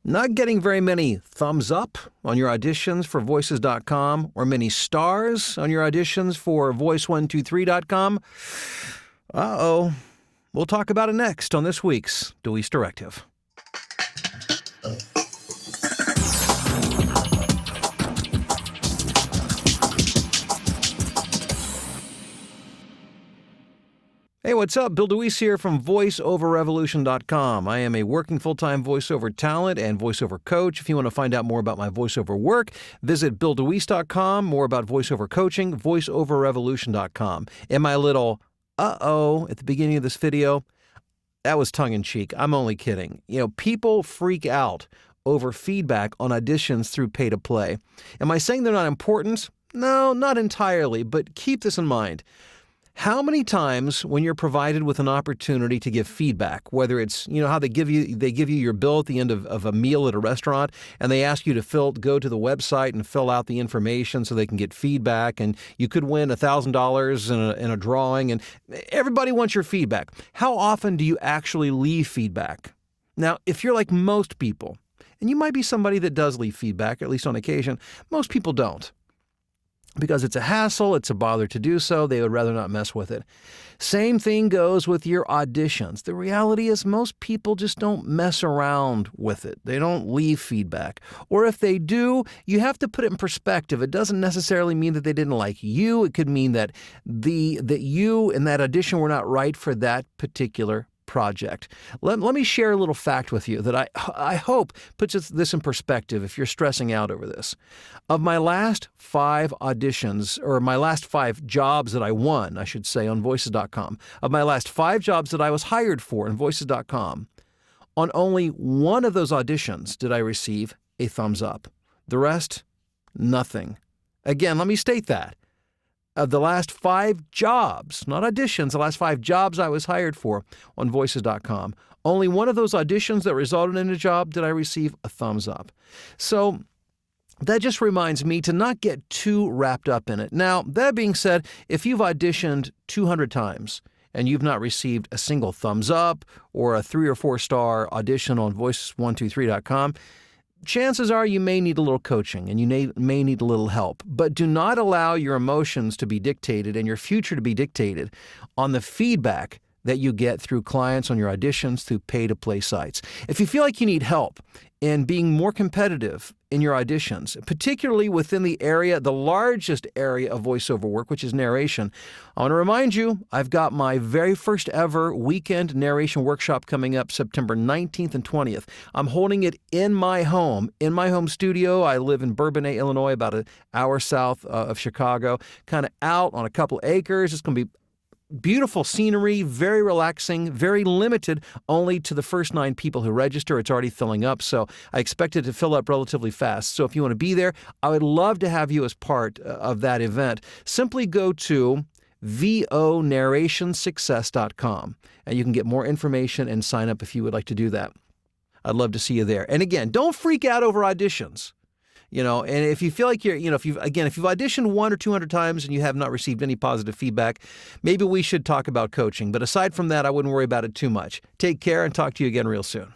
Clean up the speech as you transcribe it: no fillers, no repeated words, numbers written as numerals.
Not getting very many thumbs up on your auditions for Voices.com or many stars on your auditions for Voice123.com? Uh-oh. We'll talk about it next on this week's Deweese Directive. Hey, what's up? Bill Deweese here from VoiceOverEvolution.com. I am a working full-time voiceover talent and voiceover coach. If you want to find out more about my voiceover work, visit BillDeweese.com. More about voiceover coaching, VoiceOverEvolution.com. And my little uh-oh at the beginning of this video, that was tongue-in-cheek. I'm only kidding. People freak out over feedback on auditions through pay-to-play. Am I saying they're not important? No, not entirely, but keep this in mind. How many times when you're provided with an opportunity to give feedback, whether it's, how they give you your bill at the end of a meal at a restaurant, and they ask you to go to the website and fill out the information so they can get feedback, and you could win $1,000 in a drawing, and everybody wants your feedback. How often do you actually leave feedback? Now, if you're like most people, and you might be somebody that does leave feedback, at least on occasion, most people don't. Because it's a hassle, it's a bother to do so, they would rather not mess with it. Same thing goes with your auditions. The reality is most people just don't mess around with it. They don't leave feedback. Or if they do, you have to put it in perspective. It doesn't necessarily mean that they didn't like you. It could mean that that you and that audition were not right for that particular project. Let me share a little fact with you that I hope puts this in perspective if you're stressing out over this. Of my last 5 auditions, or my last 5 jobs that I won, I should say, on Voices.com, of my last 5 jobs that I was hired for on Voices.com, on only one of those auditions did I receive a thumbs up. The rest, nothing. Again, let me state that. Of the last 5 jobs, not auditions, the last 5 jobs I was hired for on Voices.com, only one of those auditions that resulted in a job did I receive a thumbs up. So that just reminds me to not get too wrapped up in it. Now, that being said, if you've auditioned 200 times and you've not received a single thumbs up or a 3 or 4 star audition on Voice123.com, chances are you may need a little coaching and you may need a little help, but do not allow your emotions to be dictated and your future to be dictated on the feedback that you get through clients on your auditions through pay-to-play sites. If you feel like you need help in being more competitive in your auditions, particularly within the largest area of voiceover work, which is narration, I want to remind you, I've got my very first ever weekend narration workshop coming up September 19th and 20th. I'm holding it in my home studio. I live in Bourbonnais, Illinois, about an hour south of Chicago, kind of out on a couple acres. It's going to be beautiful scenery, very relaxing, very limited, only to the first 9 people who register. It's already filling up, so I expect it to fill up relatively fast. So if you want to be there, I would love to have you as part of that event. Simply go to vonarrationsuccess.com, and you can get more information and sign up if you would like to do that. I'd love to see you there. And again, don't freak out over auditions. And if you feel like if you've auditioned 100 or 200 times and you have not received any positive feedback, maybe we should talk about coaching. But aside from that, I wouldn't worry about it too much. Take care and talk to you again real soon.